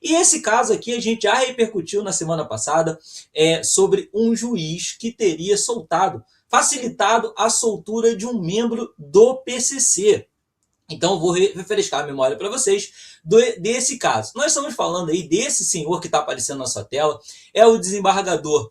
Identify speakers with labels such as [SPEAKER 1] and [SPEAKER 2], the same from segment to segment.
[SPEAKER 1] E esse caso aqui a gente já repercutiu na semana passada sobre um juiz que teria facilitado a soltura de um membro do PCC. Então, eu vou refrescar a memória para vocês desse caso. Nós estamos falando aí desse senhor que está aparecendo na sua tela, é o desembargador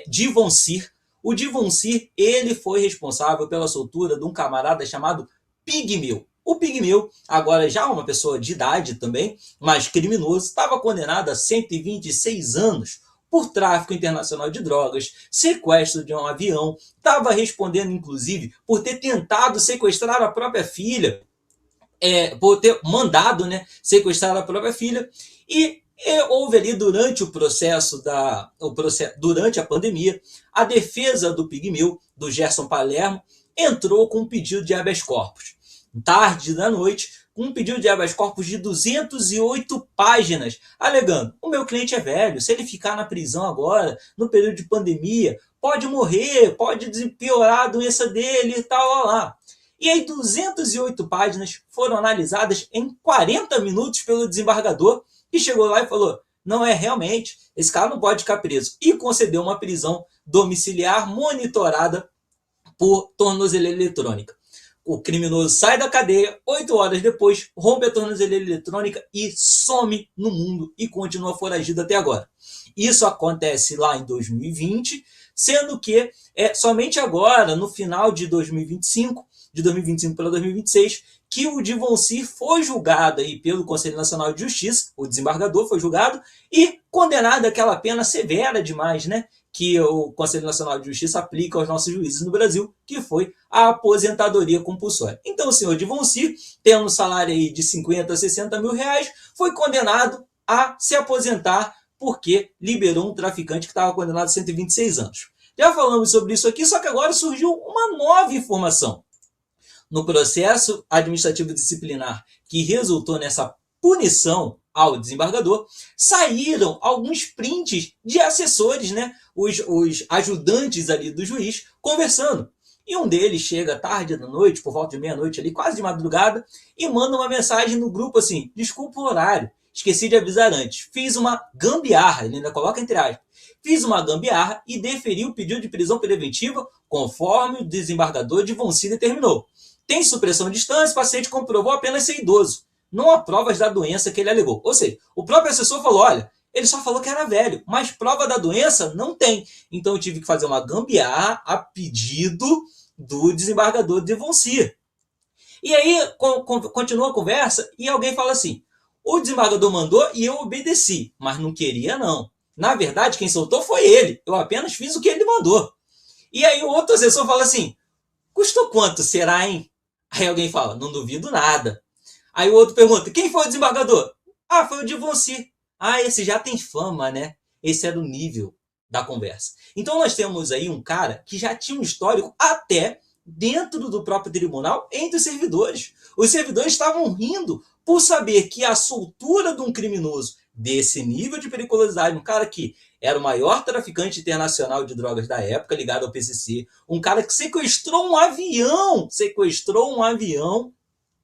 [SPEAKER 1] Divon Cyr. O Divon Cyr, ele foi responsável pela soltura de um camarada chamado Pigmeu. O Pigmeu, agora já uma pessoa de idade também, mas criminoso, estava condenado a 126 anos por tráfico internacional de drogas, sequestro de um avião, estava respondendo, inclusive, por ter tentado sequestrar a própria filha, por ter mandado, né, sequestrar a própria filha, e houve ali durante durante a pandemia, a defesa do Pigmeu, do Gerson Palermo, entrou com um pedido de habeas corpus. Tarde da noite, com um pedido de habeas corpus de 208 páginas, alegando: o meu cliente é velho, se ele ficar na prisão agora, no período de pandemia, pode morrer, pode piorar a doença dele e tal, lá. E aí 208 páginas foram analisadas em 40 minutos pelo desembargador, que chegou lá e falou: não, realmente, esse cara não pode ficar preso. E concedeu uma prisão domiciliar monitorada por tornozeleira eletrônica. O criminoso sai da cadeia, 8 horas depois, rompe a tornozeleira eletrônica e some no mundo e continua foragido até agora. Isso acontece lá em 2020, sendo que somente agora, no final de 2025, de 2025 para 2026, que o Divon Cyr foi julgado aí pelo Conselho Nacional de Justiça, o desembargador foi julgado e condenado àquela pena severa demais, né, que o Conselho Nacional de Justiça aplica aos nossos juízes no Brasil, que foi a aposentadoria compulsória. Então o senhor Divon Cyr, tendo um salário aí de 50 a 60 mil reais, foi condenado a se aposentar porque liberou um traficante que estava condenado a 126 anos. Já falamos sobre isso aqui, só que agora surgiu uma nova informação. No processo administrativo disciplinar que resultou nessa punição ao desembargador, saíram alguns prints de assessores, né, os ajudantes ali do juiz, conversando. E um deles chega tarde da noite, por volta de meia-noite ali, quase de madrugada, e manda uma mensagem no grupo assim: desculpa o horário, esqueci de avisar antes, fiz uma gambiarra, ele ainda coloca entre aspas, fiz uma gambiarra e deferi o pedido de prisão preventiva conforme o desembargador Divon Cyr determinou. Tem supressão de instância, o paciente comprovou apenas ser idoso. Não há provas da doença que ele alegou. Ou seja, o próprio assessor falou: olha, ele só falou que era velho, mas prova da doença não tem. Então eu tive que fazer uma gambiarra a pedido do desembargador Divon Cyr. E aí continua a conversa e alguém fala assim: o desembargador mandou e eu obedeci, mas não queria não. Na verdade, quem soltou foi ele. Eu apenas fiz o que ele mandou. E aí o outro assessor fala assim: custou quanto será, hein? Aí alguém fala: não duvido nada. Aí o outro pergunta: quem foi o desembargador? Ah, foi o Divon Cyr. Ah, esse já tem fama, né? Esse era o nível da conversa. Então nós temos aí um cara que já tinha um histórico até dentro do próprio tribunal entre os servidores. Os servidores estavam rindo por saber que a soltura de um criminoso desse nível de periculosidade, um cara que era o maior traficante internacional de drogas da época, ligado ao PCC, um cara que sequestrou um avião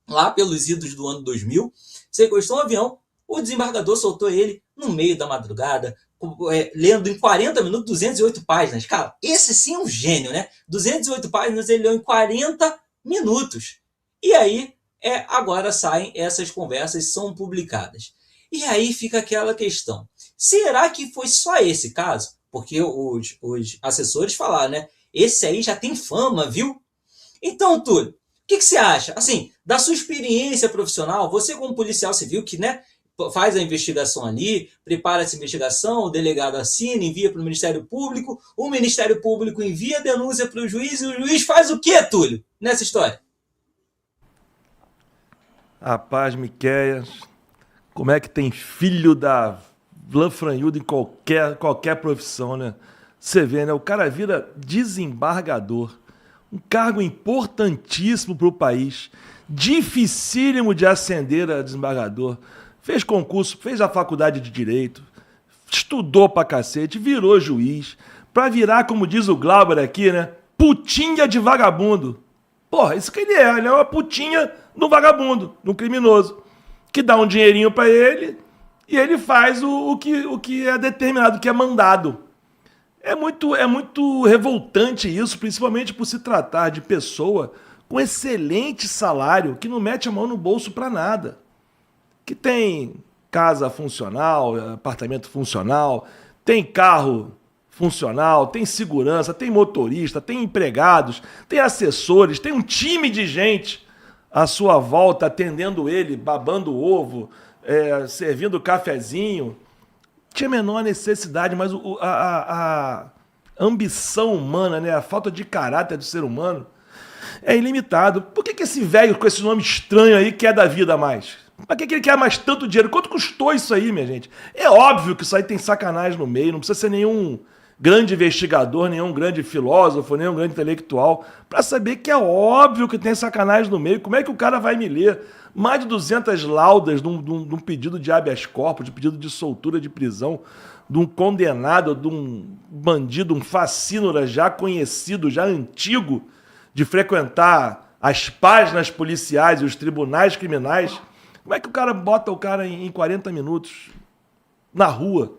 [SPEAKER 1] lá pelos idos do ano 2000, sequestrou um avião, o desembargador soltou ele no meio da madrugada, lendo em 40 minutos 208 páginas. Cara, esse sim é um gênio, né? 208 páginas ele leu em 40 minutos. E aí, agora saem essas conversas, são publicadas. E aí fica aquela questão: será que foi só esse caso? Porque os assessores falaram, né? Esse aí já tem fama, viu? Então, Túlio, o que você acha? Assim, da sua experiência profissional, você como policial civil que, né, faz a investigação ali, prepara essa investigação, o delegado assina, envia para o Ministério Público, o Ministério Público envia a denúncia para o juiz e o juiz faz o quê, Túlio, nessa história?
[SPEAKER 2] Rapaz, Miqueias, como é que tem filho da Lanfranhuda em qualquer profissão, né? Você vê, né? O cara vira desembargador, um cargo importantíssimo para o país, dificílimo de ascender a desembargador. Fez concurso, fez a faculdade de Direito, estudou pra cacete, virou juiz, pra virar, como diz o Glauber aqui, né? Putinha de vagabundo. Porra, isso que ele é uma putinha no vagabundo, no criminoso, que dá um dinheirinho pra ele e ele faz o que é determinado, o que é mandado. É muito revoltante isso, principalmente por se tratar de pessoa com excelente salário, que não mete a mão no bolso para nada. Que tem casa funcional, apartamento funcional, tem carro funcional, tem segurança, tem motorista, tem empregados, tem assessores, tem um time de gente à sua volta atendendo ele, babando ovo, servindo cafezinho. Tinha a menor necessidade, mas a ambição humana, né, a falta de caráter do ser humano é ilimitado. Por que esse velho com esse nome estranho aí quer da vida mais? Pra que ele quer mais tanto dinheiro? Quanto custou isso aí, minha gente? É óbvio que isso aí tem sacanagem no meio, não precisa ser nenhum grande investigador, nenhum grande filósofo, nenhum grande intelectual, para saber que é óbvio que tem sacanagem no meio. Como é que o cara vai me ler mais de 200 laudas de um pedido de habeas corpus, de pedido de soltura de prisão, de um condenado, de um bandido, um facínora já conhecido, já antigo, de frequentar as páginas policiais e os tribunais criminais? Como é que o cara bota o cara em 40 minutos na rua?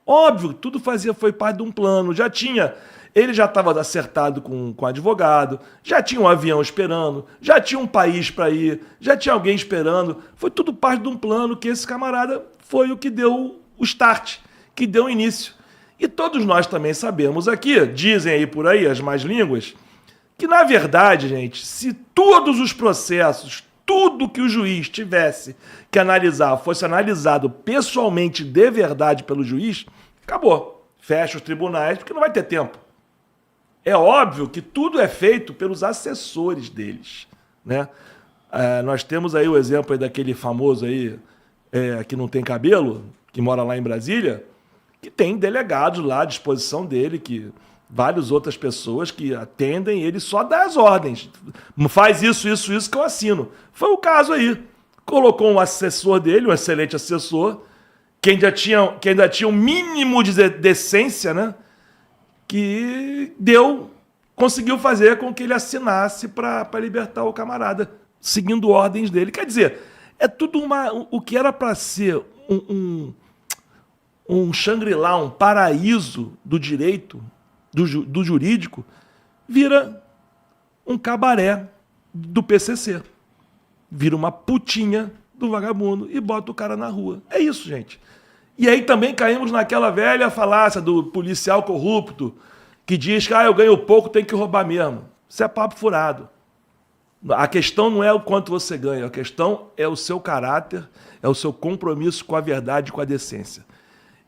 [SPEAKER 2] Óbvio, tudo foi parte de um plano. Ele já estava acertado com advogado, já tinha um avião esperando, já tinha um país para ir, já tinha alguém esperando. Foi tudo parte de um plano que esse camarada foi o que deu o start, que deu o início. E todos nós também sabemos aqui, dizem aí por aí as más línguas, que na verdade, gente, se todos os processos, tudo que o juiz tivesse que analisar fosse analisado pessoalmente de verdade pelo juiz, acabou. Fecha os tribunais, porque não vai ter tempo. É óbvio que tudo é feito pelos assessores deles, né? Nós temos aí o exemplo aí daquele famoso aí, que não tem cabelo, que mora lá em Brasília, que tem delegados lá à disposição dele, que várias outras pessoas que atendem, ele só dá as ordens. Faz isso que eu assino. Foi o caso aí. Colocou um assessor dele, um excelente assessor, que ainda tinha um mínimo de decência, né? Que conseguiu fazer com que ele assinasse para libertar o camarada, seguindo ordens dele. Quer dizer, é tudo o que era para ser um Shangri-La, um paraíso do direito, do jurídico, vira um cabaré do PCC. Vira uma putinha do vagabundo e bota o cara na rua. É isso, gente. E aí também caímos naquela velha falácia do policial corrupto que diz que eu ganho pouco, tem que roubar mesmo. Isso é papo furado. A questão não é o quanto você ganha, a questão é o seu caráter, é o seu compromisso com a verdade e com a decência.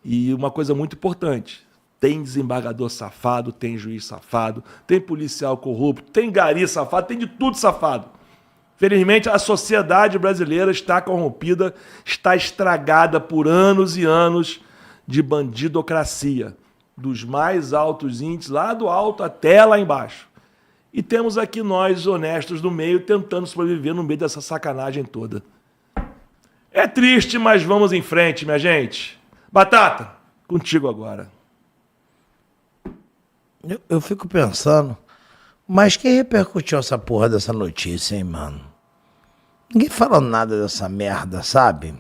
[SPEAKER 2] E uma coisa muito importante, tem desembargador safado, tem juiz safado, tem policial corrupto, tem gari safado, tem de tudo safado. Felizmente, a sociedade brasileira está corrompida, está estragada por anos e anos de bandidocracia, dos mais altos índices, lá do alto até lá embaixo. E temos aqui nós, honestos do meio, tentando sobreviver no meio dessa sacanagem toda. É triste, mas vamos em frente, minha gente. Batata, contigo agora.
[SPEAKER 3] Eu fico pensando, mas quem repercutiu essa porra dessa notícia, hein, mano? Ninguém falou nada dessa merda, sabe?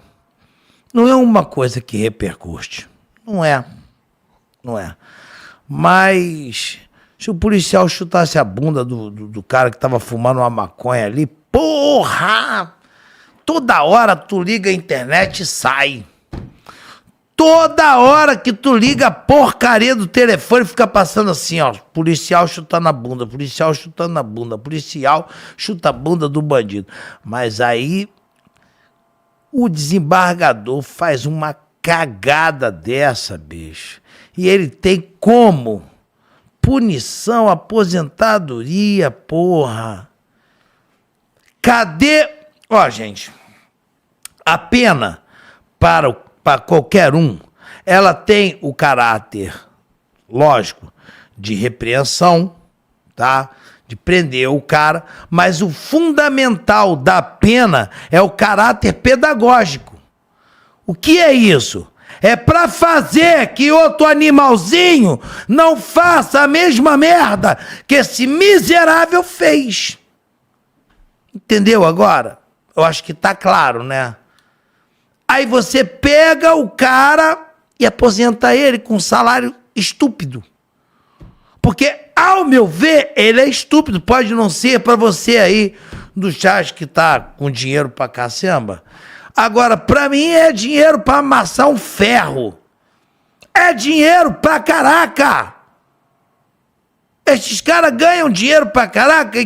[SPEAKER 3] Não é uma coisa que repercute. Não é. Não é. Mas se o policial chutasse a bunda do cara que tava fumando uma maconha ali, porra! Toda hora tu liga a internet e sai. Toda hora que tu liga a porcaria do telefone, fica passando assim, ó. Policial chutando a bunda, policial chutando a bunda, policial chuta a bunda do bandido. Mas aí o desembargador faz uma cagada dessa, bicho. E ele tem como punição, aposentadoria, porra. Cadê? Ó, gente, a pena para qualquer um, ela tem o caráter, lógico, de repreensão, tá? De prender o cara, mas o fundamental da pena é o caráter pedagógico. O que é isso? É para fazer que outro animalzinho não faça a mesma merda que esse miserável fez. Entendeu agora? Eu acho que tá claro, né? Aí você pega o cara e aposenta ele com um salário estúpido. Porque, ao meu ver, ele é estúpido. Pode não ser para você aí do chat que tá com dinheiro pra cacamba. Agora, pra mim é dinheiro pra amassar um ferro. É dinheiro pra caraca. Esses caras ganham dinheiro pra caraca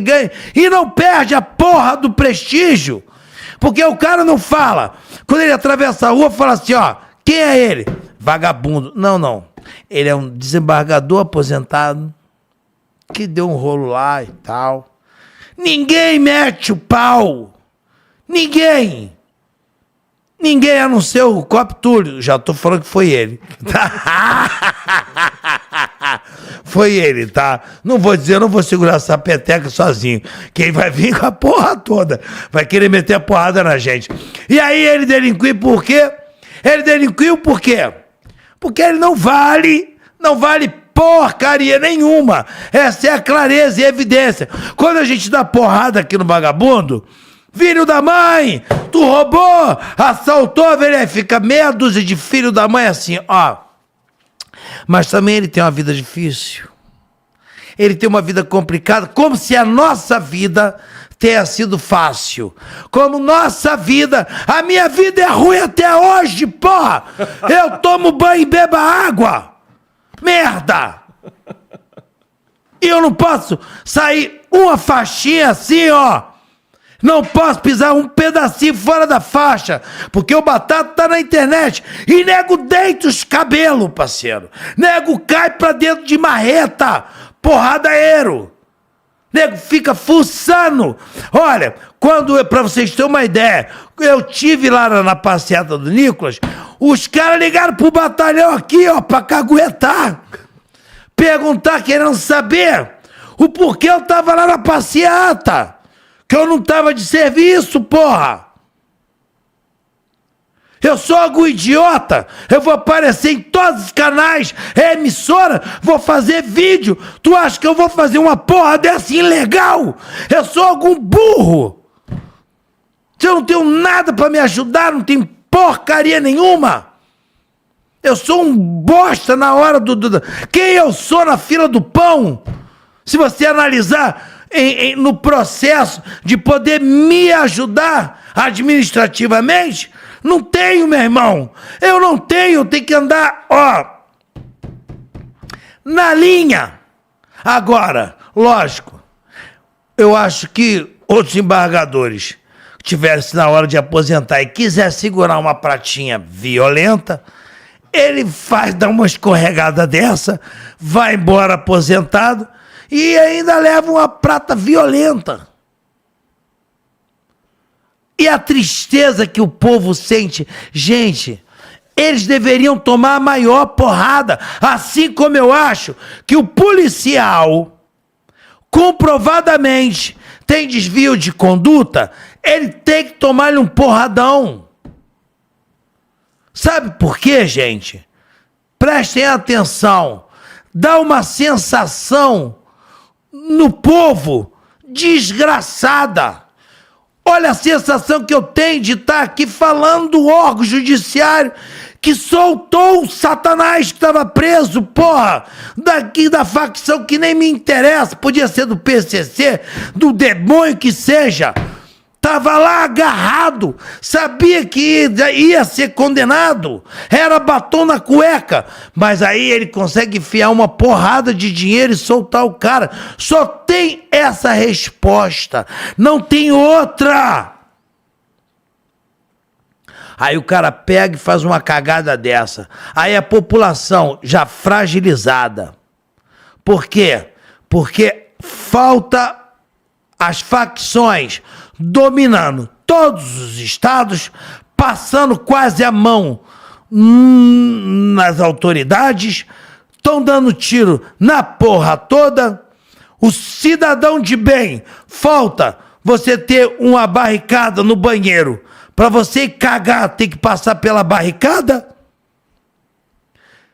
[SPEAKER 3] e não perde a porra do prestígio. Porque o cara não fala. Quando ele atravessa a rua, fala assim, ó, quem é ele? Vagabundo. Não. Ele é um desembargador aposentado que deu um rolo lá e tal. Ninguém mete o pau. Ninguém a não ser o Cop Túlio. Já tô falando que foi ele. Foi ele, tá? Não vou dizer, eu não vou segurar essa peteca sozinho. Quem vai vir com a porra toda vai querer meter a porrada na gente. E aí ele delinquiu por quê? Ele delinquiu por quê? Porque ele não vale porcaria nenhuma. Essa é a clareza e evidência. Quando a gente dá porrada aqui no vagabundo, filho da mãe, tu roubou, assaltou, velho, fica meia dúzia de filho da mãe assim, ó. Mas também ele tem uma vida difícil. Ele tem uma vida complicada, como se a nossa vida tenha sido fácil. Como nossa vida, a minha vida é ruim até hoje, porra. Eu tomo banho e bebo água. Merda! E eu não posso sair uma faixinha assim, ó. Não posso pisar um pedacinho fora da faixa, porque o Batata tá na internet. E nego deita os cabelos, parceiro. Nego cai pra dentro de marreta. Porradaeiro. Nego fica fuçando. Olha, pra vocês terem uma ideia, eu tive lá na passeata do Nicolas, os caras ligaram pro batalhão aqui, ó, pra caguetar. Perguntar, querendo saber o porquê eu tava lá na passeata. Que eu não tava de serviço, porra. Eu sou algum idiota. Eu vou aparecer em todos os canais, emissora, vou fazer vídeo. Tu acha que eu vou fazer uma porra dessa ilegal? Eu sou algum burro. Se eu não tenho nada pra me ajudar, não tenho porcaria nenhuma. Eu sou um bosta na hora Quem eu sou na fila do pão? Se você analisar no processo de poder me ajudar administrativamente, não tenho, meu irmão. Eu não tenho, eu tenho que andar, ó, na linha. Agora, lógico, eu acho que outros embargadores tivessem na hora de aposentar e quiser segurar uma pratinha violenta, ele dá uma escorregada dessa, vai embora aposentado, e ainda leva uma prata violenta. E a tristeza que o povo sente, gente, eles deveriam tomar a maior porrada, assim como eu acho que o policial, comprovadamente, tem desvio de conduta, ele tem que tomar-lhe um porradão. Sabe por quê, gente? Prestem atenção, dá uma sensação no povo desgraçada. Olha a sensação que eu tenho de estar aqui falando do órgão judiciário que soltou o Satanás que estava preso, porra, daqui da facção que nem me interessa, podia ser do PCC, do demônio que seja. Tava lá agarrado, sabia que ia ser condenado, era batom na cueca, mas aí ele consegue enfiar uma porrada de dinheiro e soltar o cara. Só tem essa resposta, não tem outra. Aí o cara pega e faz uma cagada dessa. Aí a população já fragilizada. Por quê? Porque falta as facções dominando todos os estados, passando quase a mão nas autoridades, estão dando tiro na porra toda. O cidadão de bem, falta você ter uma barricada no banheiro. Para você cagar, tem que passar pela barricada?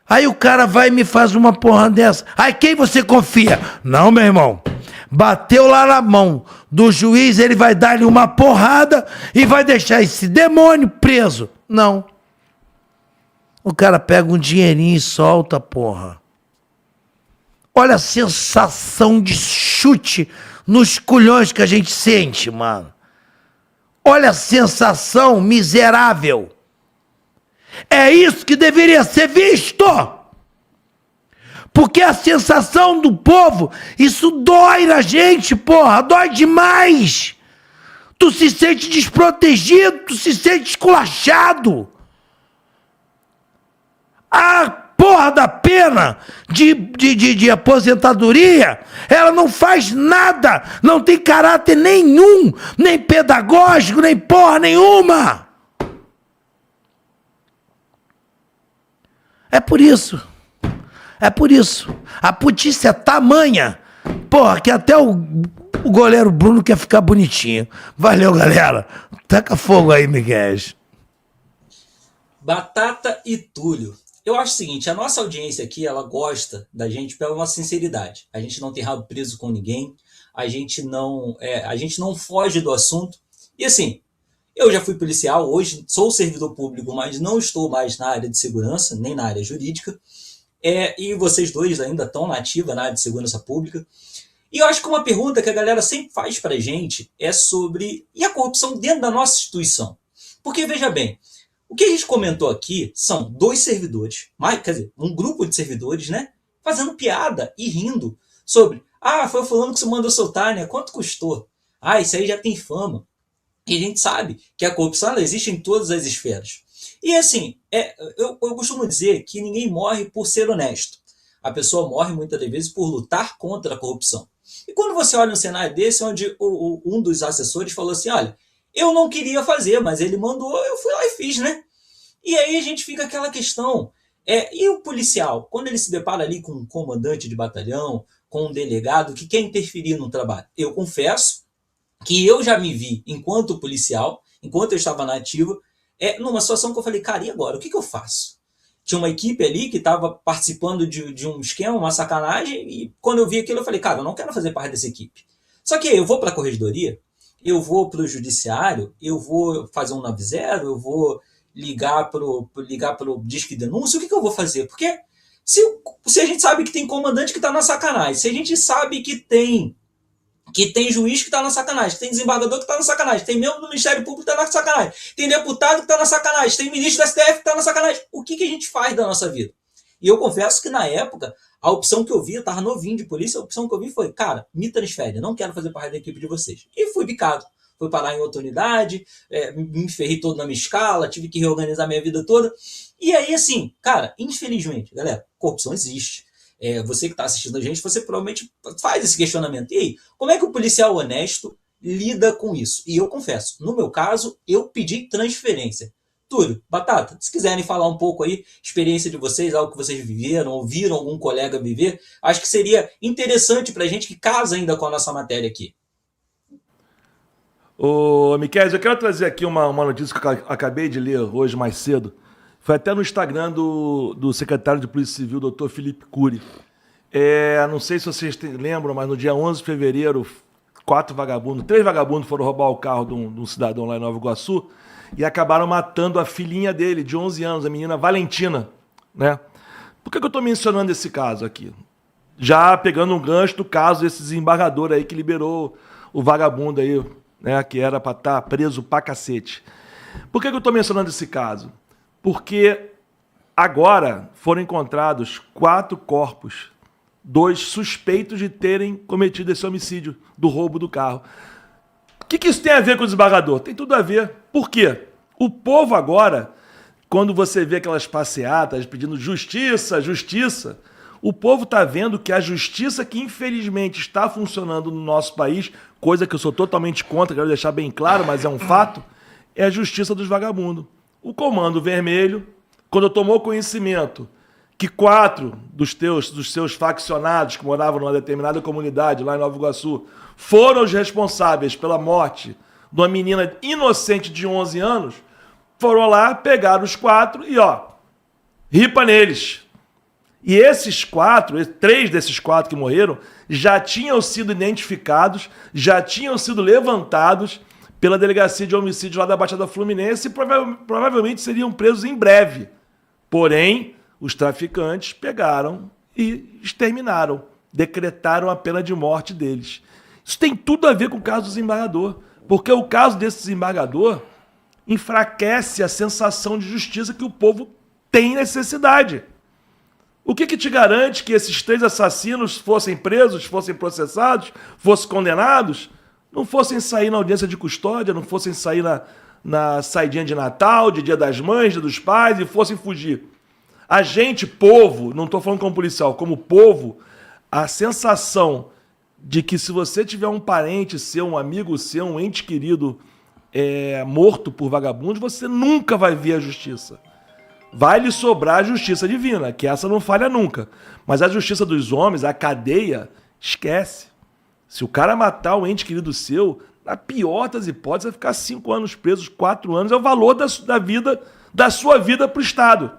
[SPEAKER 3] Aí o cara vai e me faz uma porra dessa. Aí quem você confia? Não, meu irmão. Bateu lá na mão do juiz, ele vai dar-lhe uma porrada e vai deixar esse demônio preso. Não. O cara pega um dinheirinho e solta, porra. Olha a sensação de chute nos culhões que a gente sente, mano. Olha a sensação miserável. É isso que deveria ser visto. Porque a sensação do povo, isso dói na gente, porra. Dói demais. Tu se sente desprotegido, tu se sente esculachado. A porra da pena de aposentadoria, ela não faz nada, não tem caráter nenhum, nem pedagógico, nem porra nenhuma. É por isso. A putice é tamanha, porra, que até o goleiro Bruno quer ficar bonitinho. Valeu, galera. Taca fogo aí, Miguel.
[SPEAKER 1] Batata e Túlio. Eu acho o seguinte, a nossa audiência aqui, ela gosta da gente pela nossa sinceridade. A gente não tem rabo preso com ninguém, a gente não foge do assunto. E assim, eu já fui policial, hoje sou servidor público, mas não estou mais na área de segurança, nem na área jurídica. E vocês dois ainda estão na ativa na área de segurança pública. E eu acho que uma pergunta que a galera sempre faz pra gente é sobre e a corrupção dentro da nossa instituição. Porque, veja bem, o que a gente comentou aqui são dois servidores, um grupo de servidores, né? Fazendo piada e rindo sobre, foi o fulano que você mandou soltar, né? Quanto custou? Isso aí já tem fama. E a gente sabe que a corrupção ela existe em todas as esferas. E assim, eu costumo dizer que ninguém morre por ser honesto. A pessoa morre muitas das vezes por lutar contra a corrupção. E quando você olha um cenário desse, onde um dos assessores falou assim, olha, eu não queria fazer, mas ele mandou, eu fui lá e fiz, né? E aí a gente fica aquela questão, e o policial, quando ele se depara ali com um comandante de batalhão, com um delegado que quer interferir no trabalho? Eu confesso que eu já me vi, enquanto policial, enquanto eu estava na ativa, numa situação que eu falei, cara, e agora? O que eu faço? Tinha uma equipe ali que estava participando de um esquema, uma sacanagem, e quando eu vi aquilo eu falei, cara, eu não quero fazer parte dessa equipe. Só que eu vou para a corregedoria, eu vou para o judiciário, eu vou fazer um 90, eu vou ligar pro Disque Denúncia, o que eu vou fazer? Porque se a gente sabe que tem comandante que está na sacanagem, se a gente sabe que tem juiz que está na sacanagem, tem desembargador que está na sacanagem, tem membro do Ministério Público que está na sacanagem, tem deputado que está na sacanagem, tem ministro do STF que está na sacanagem, o que a gente faz da nossa vida? E eu confesso que na época, a opção que eu vi, eu estava novinho de polícia, a opção que eu vi foi, cara, me transfere, não quero fazer parte da equipe de vocês. E fui bicado. Fui parar em outra unidade, me ferrei todo na minha escala, tive que reorganizar minha vida toda. E aí, assim, cara, infelizmente, galera, corrupção existe. Você que está assistindo a gente, você provavelmente faz esse questionamento. E aí, como é que o policial honesto lida com isso? E eu confesso, no meu caso, eu pedi transferência. Túlio, Batata, se quiserem falar um pouco aí, experiência de vocês, algo que vocês viveram, ou viram algum colega viver, acho que seria interessante para a gente que casa ainda com a nossa matéria aqui.
[SPEAKER 2] Ô, Miquel, eu quero trazer aqui uma notícia que eu acabei de ler hoje mais cedo. Foi até no Instagram do secretário de Polícia Civil, Dr. Felipe Cury. Não sei se vocês lembram, mas no dia 11 de fevereiro, 3 vagabundos foram roubar o carro de um cidadão lá em Nova Iguaçu e acabaram matando a filhinha dele, de 11 anos, a menina Valentina, né? Por que eu estou mencionando esse caso aqui? Já pegando um gancho do caso desse desembargador aí que liberou o vagabundo aí, né, que era para estar preso pra cacete. Por que eu estou mencionando esse caso? Porque agora foram encontrados 4 corpos, 2 suspeitos de terem cometido esse homicídio do roubo do carro. O que isso tem a ver com o desembargador? Tem tudo a ver. Por quê? O povo agora, quando você vê aquelas passeatas pedindo justiça, justiça, o povo está vendo que a justiça que infelizmente está funcionando no nosso país, coisa que eu sou totalmente contra, quero deixar bem claro, mas é um fato, é a justiça dos vagabundos. O Comando Vermelho, quando tomou conhecimento que 4 dos seus faccionados que moravam numa determinada comunidade lá em Nova Iguaçu foram os responsáveis pela morte de uma menina inocente de 11 anos, foram lá, pegaram os 4 e, ripa neles. E esses 4, 3 desses 4 que morreram, já tinham sido identificados, já tinham sido levantados pela Delegacia de Homicídios lá da Baixada Fluminense e provavelmente seriam presos em breve. Porém, os traficantes pegaram e exterminaram, decretaram a pena de morte deles. Isso tem tudo a ver com o caso do desembargador, porque o caso desse desembargador enfraquece a sensação de justiça que o povo tem necessidade. O que te garante que esses 3 assassinos fossem presos, fossem processados, fossem condenados, não fossem sair na audiência de custódia, não fossem sair na saidinha de Natal, de Dia das Mães, Dia dos Pais, e fossem fugir? A gente, povo, não estou falando como policial, como povo, a sensação de que se você tiver um parente seu, um amigo seu, um ente querido morto por vagabundos, você nunca vai ver a justiça. Vai lhe sobrar a justiça divina, que essa não falha nunca. Mas a justiça dos homens, a cadeia, esquece. Se o cara matar um ente querido seu, na pior das hipóteses, vai ficar 5 anos preso, 4 anos, é o valor da sua vida para o Estado.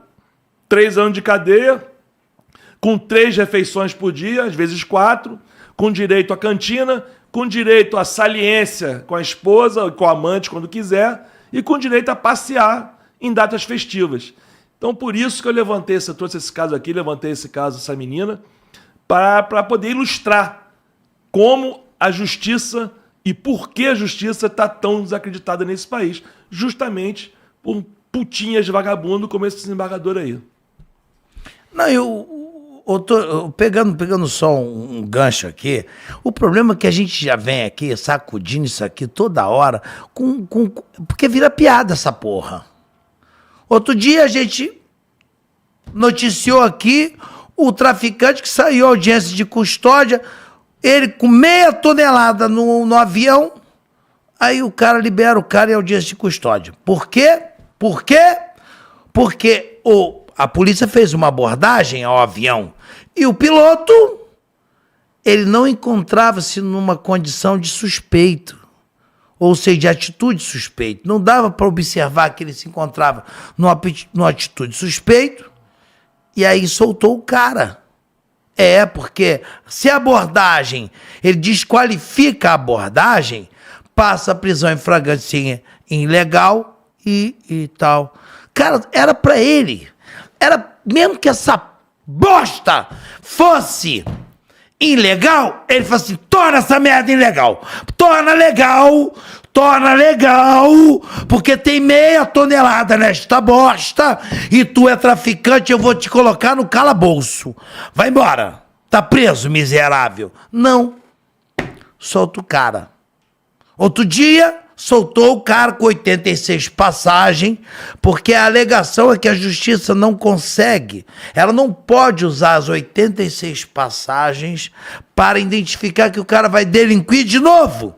[SPEAKER 2] 3 anos de cadeia, com 3 refeições por dia, às vezes 4, com direito à cantina, com direito à saliência com a esposa, com a amante, quando quiser, e com direito a passear em datas festivas. Então, por isso que eu trouxe esse caso aqui, levantei esse caso, essa menina, para poder ilustrar como a justiça e por que a justiça está tão desacreditada nesse país. Justamente por putinhas de vagabundo como esse desembargador aí.
[SPEAKER 3] Não, eu tô pegando só um gancho aqui. O problema é que a gente já vem aqui sacudindo isso aqui toda hora, porque vira piada essa porra. Outro dia a gente noticiou aqui o traficante que saiu à audiência de custódia, ele com 0,5 tonelada no avião, aí o cara libera o cara em audiência de custódia. Por quê? Por quê? Porque a polícia fez uma abordagem ao avião e o piloto, ele não encontrava-se numa condição de suspeito. Ou seja, de atitude suspeita. Não dava para observar que ele se encontrava numa atitude suspeito, e aí soltou o cara. Porque se a abordagem, ele desqualifica a abordagem, passa a prisão em flagrante ilegal e tal. Cara, era para ele. Era mesmo que essa bosta fosse ilegal, ele fala assim, torna essa merda ilegal. Torna legal, porque tem 0,5 tonelada nesta bosta e tu é traficante, eu vou te colocar no calabouço. Vai embora. Tá preso, miserável. Não. Solta o cara. Outro dia, soltou o cara com 86 passagens, porque a alegação é que a justiça não consegue. Ela não pode usar as 86 passagens para identificar que o cara vai delinquir de novo.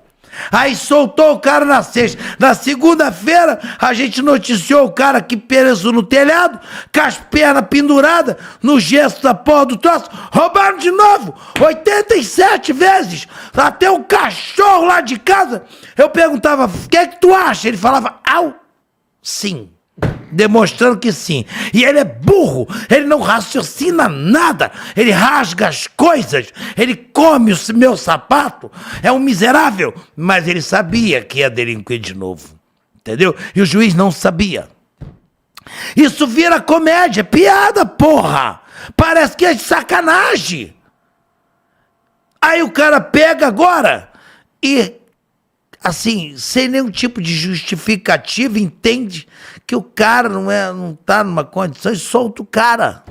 [SPEAKER 3] Aí soltou o cara na sexta. Na segunda-feira, a gente noticiou o cara aqui preso no telhado, com as pernas penduradas, no gesto da porra do troço. Roubaram de novo, 87 vezes. Até o cachorro lá de casa, eu perguntava, o que é que tu acha? Ele falava, sim. Demonstrando que sim. E ele é burro, ele não raciocina nada, ele rasga as coisas, ele come o meu sapato, é um miserável, mas ele sabia que ia delinquir de novo, entendeu? E o juiz não sabia. Isso vira comédia, piada, porra, parece que é de sacanagem. Aí o cara pega agora e, assim, sem nenhum tipo de justificativa, entende que o cara não tá numa condição e solta o cara.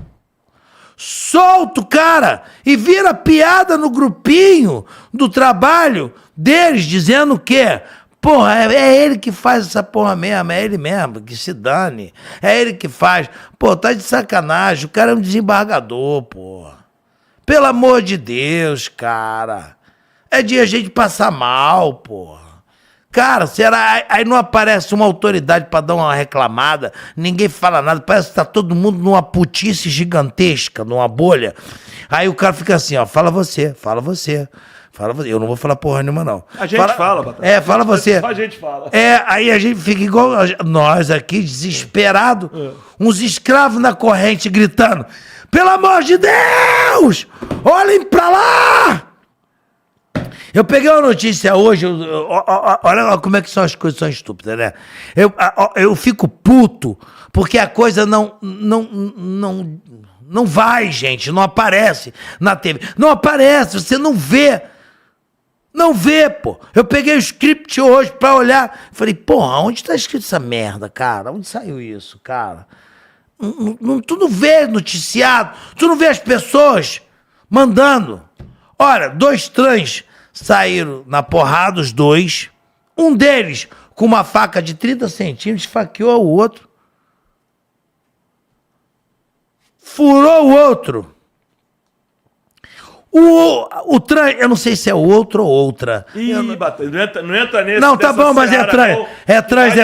[SPEAKER 3] Solta o cara e vira piada no grupinho do trabalho deles, dizendo que, porra, é ele que faz essa porra mesmo, é ele mesmo, que se dane. É ele que faz. Pô, tá de sacanagem, o cara é um desembargador, porra. Pelo amor de Deus, cara. É de a gente passar mal, porra. Cara, será? Aí não aparece uma autoridade pra dar uma reclamada, ninguém fala nada, parece que tá todo mundo numa putice gigantesca, numa bolha. Aí o cara fica assim, ó, fala você. Eu não vou falar porra nenhuma, não.
[SPEAKER 2] A gente fala, Batata.
[SPEAKER 3] Fala você.
[SPEAKER 2] A gente fala.
[SPEAKER 3] Aí a gente fica igual nós aqui, desesperado, uns escravos na corrente gritando, Pelo amor de Deus! Olhem pra lá! Eu peguei uma notícia hoje, olha como é que são as coisas, são estúpidas, né? Eu fico puto, porque a coisa não vai, gente, não aparece na TV. Não aparece, você não vê. Não vê, pô. Eu peguei o script hoje pra olhar, falei, porra, onde tá escrito essa merda, cara? Onde saiu isso, cara? Tu não vê noticiado, tu não vê as pessoas mandando. Olha, 2 trans saíram na porrada, os 2. Um deles, com uma faca de 30 centímetros, esfaqueou o outro. Furou o outro. O trans, eu não sei se é o outro ou outra.
[SPEAKER 2] Ih, não entra nesse.
[SPEAKER 3] Não, tá bom, mas é trans. É trans.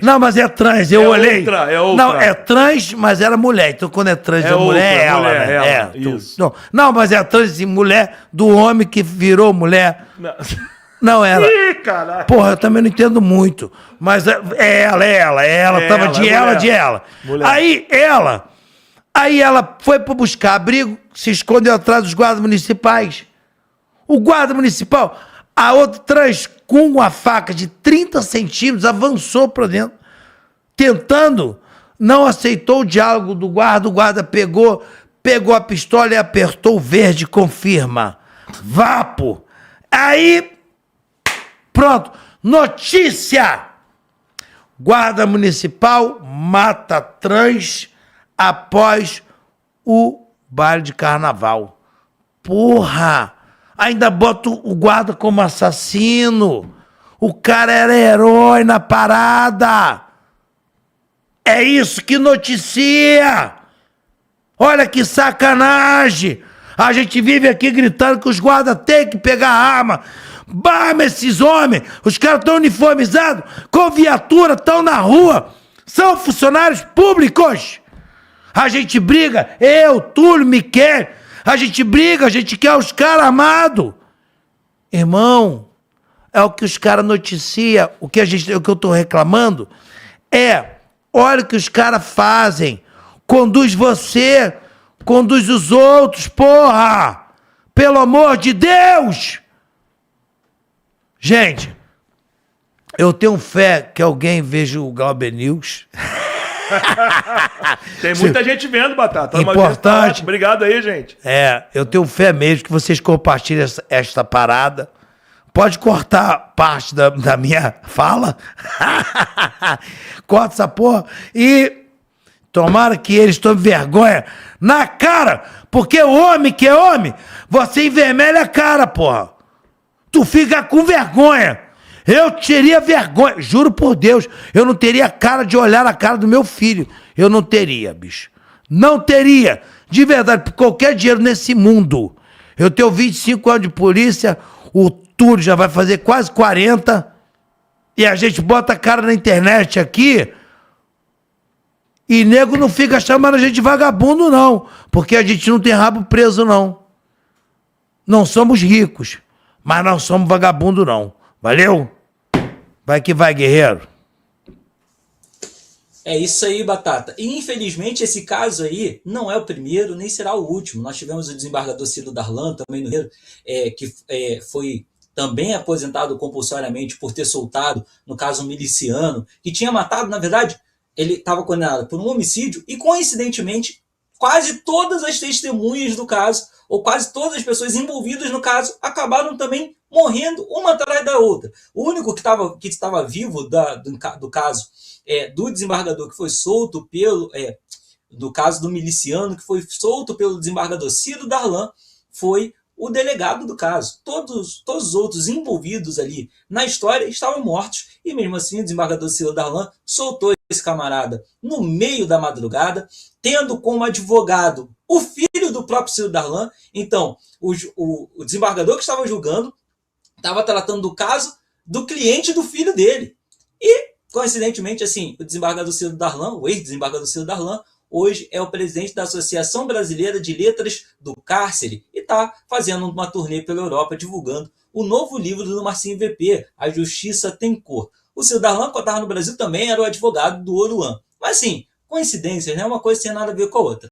[SPEAKER 3] Não, mas é trans, eu olhei.
[SPEAKER 2] É outra.
[SPEAKER 3] Não, é trans, mas era mulher. Então quando é trans de mulher, é ela, né?
[SPEAKER 2] Isso.
[SPEAKER 3] Não, mas é trans de mulher do homem que virou mulher. Não era.
[SPEAKER 2] Ih, caralho.
[SPEAKER 3] Porra, eu também não entendo muito. Mas é ela. Tava de ela.
[SPEAKER 2] Mulher.
[SPEAKER 3] Aí ela foi para buscar abrigo, se escondeu atrás dos guardas municipais. O guarda municipal, a outra trans, com uma faca de 30 centímetros, avançou para dentro, tentando, não aceitou o diálogo do guarda. O guarda pegou a pistola e apertou o verde, confirma. Vapo. Aí, pronto, notícia! Guarda municipal mata trans após o baile de carnaval. Porra! Ainda bota o guarda como assassino. O cara era herói na parada. É isso que noticia. Olha que sacanagem. A gente vive aqui gritando que os guardas têm que pegar arma. Bama esses homens. Os caras estão uniformizados, com viatura, estão na rua. São funcionários públicos. A gente briga, eu, Túlio, Miquel, a gente briga, a gente quer os caras armados. Irmão, é o que os caras noticiam, o que eu tô reclamando olha o que os caras fazem. Conduz você, conduz os outros, porra! Pelo amor de Deus! Gente, eu tenho fé que alguém veja o Glauber News.
[SPEAKER 2] Tem muita gente vendo, Batata.
[SPEAKER 3] Importante.
[SPEAKER 2] Obrigado aí, gente.
[SPEAKER 3] Eu tenho fé mesmo que vocês compartilhem esta parada. Pode cortar parte da minha fala. Corta essa porra. E tomara que eles tomem vergonha na cara. Porque o homem que é homem, você envermelha a cara, porra. Tu fica com vergonha. Eu teria vergonha, juro por Deus, eu não teria cara de olhar na cara do meu filho. Eu não teria, bicho. Não teria. De verdade, por qualquer dinheiro nesse mundo. Eu tenho 25 anos de polícia, o Túlio já vai fazer quase 40, e a gente bota a cara na internet aqui, e nego não fica chamando a gente de vagabundo, não. Porque a gente não tem rabo preso, não. Não somos ricos, mas não somos vagabundo, não. Valeu? Vai que vai, guerreiro.
[SPEAKER 1] É isso aí, Batata. E infelizmente esse caso aí não é o primeiro, nem será o último. Nós tivemos o desembargador Ciro Darlan, também no Rio, que foi também aposentado compulsoriamente por ter soltado, no caso, um miliciano, que tinha matado, na verdade, ele estava condenado por um homicídio e, coincidentemente, quase todas as testemunhas do caso, ou quase todas as pessoas envolvidas no caso, acabaram também morrendo uma atrás da outra. O único que estava vivo do caso do desembargador que foi solto do caso do miliciano que foi solto pelo desembargador Ciro Darlan foi o delegado do caso. Todos os outros envolvidos ali na história estavam mortos e mesmo assim o desembargador Ciro Darlan soltou esse camarada no meio da madrugada, tendo como advogado o filho do próprio Ciro Darlan. Então, o desembargador que estava julgando estava tratando do caso do cliente do filho dele. E, coincidentemente, assim, o desembargador Ciro Darlan, o ex-desembargador Ciro Darlan, hoje é o presidente da Associação Brasileira de Letras do Cárcere e está fazendo uma turnê pela Europa divulgando o novo livro do Marcinho VP, A Justiça Tem Cor. O Ciro Darlan, quando estava no Brasil, também era o advogado do Oruan. Mas, assim, coincidências, né? Uma coisa sem nada a ver com a outra.